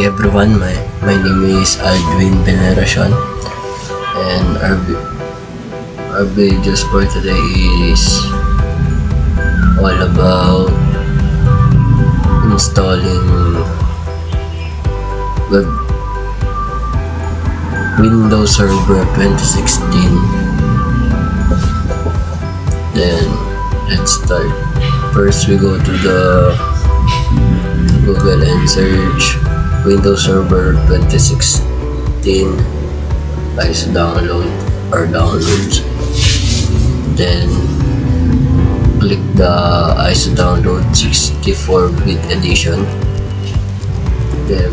Hi everyone, my name is Aldwin Veneracion, and our videos for today is all about installing Windows Server 2016. Then let's start. First we go to the Google and search Windows Server 2016 as download or downloads. Then click the ISO download 64-bit edition. Then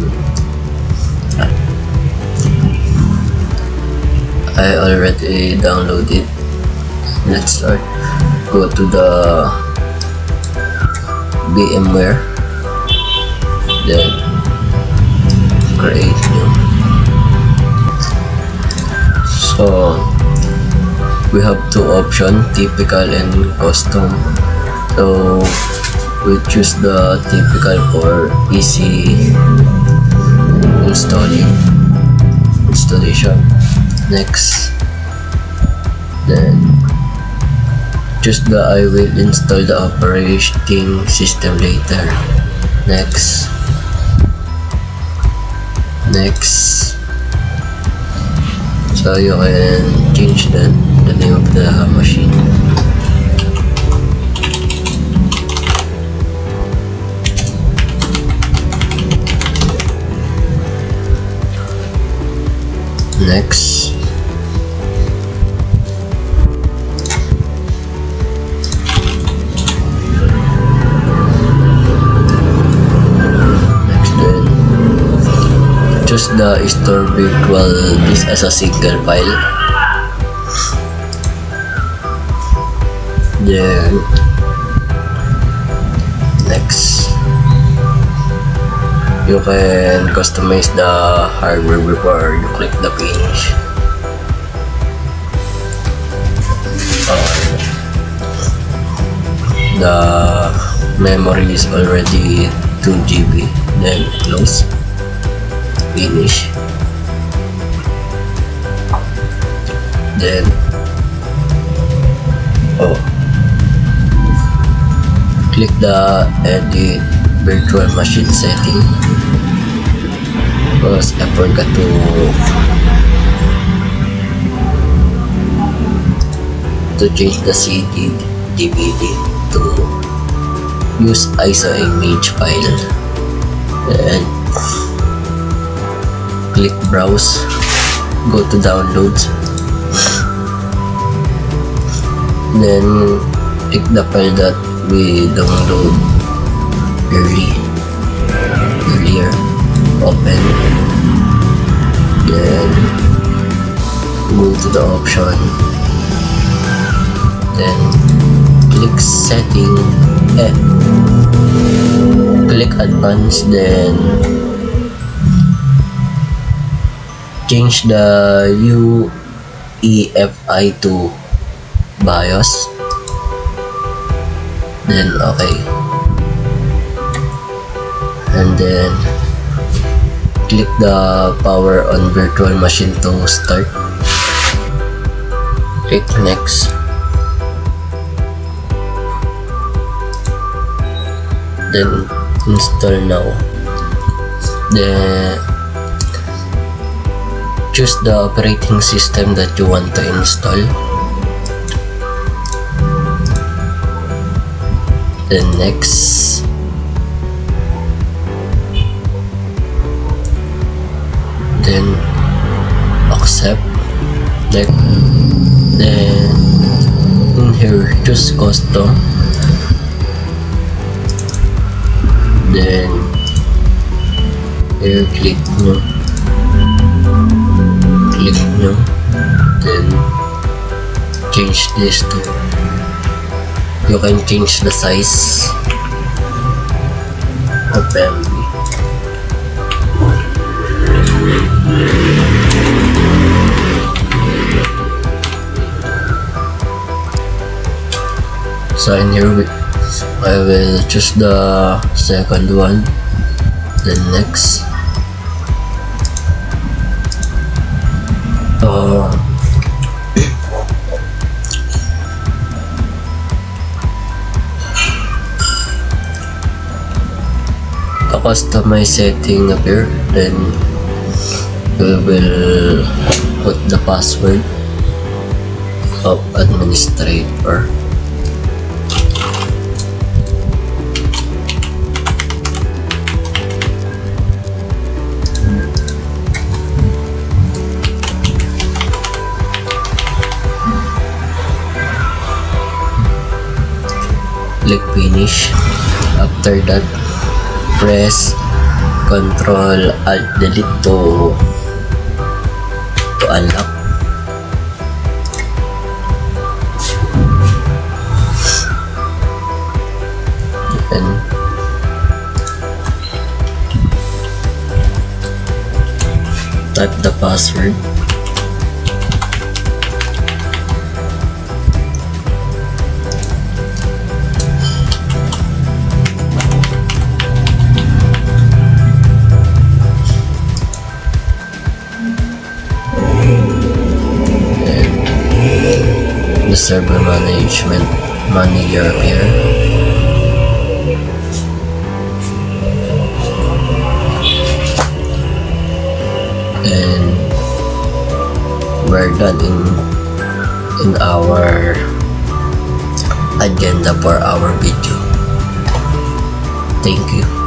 I already downloaded. Let's start. Go to the VMware. Then create new. So we have two options, typical and custom. So we choose the typical for easy installation. Next, then choose the I will install the operating system later. Next, so you can change the name of the machine. Next, choose the store virtual disk as a single file. Then next, you can customize the hardware before you click the finish. The memory is already 2 GB. Then close. Finish. Then click the edit virtual machine setting, because I forgot to change the CD DVD to use ISO image file. Then click browse, go to downloads, then pick the file that we download earlier, open, then go to the option, then click setting, click advanced, then change the UEFI to BIOS. Then okay, and then click the power on virtual machine to start. Click next, then install now. Then choose the operating system that you want to install. Then next, then accept. Then in here choose custom. Then here click new. Then change this to, you can change the size of MB. So in here I will choose the second one. Then next, customize setting appear, then we will put the password of administrator. Click finish. After that, press Ctrl Alt Delete to unlock. And type the password. The server management manager here. And we're done in our agenda for our video. Thank you.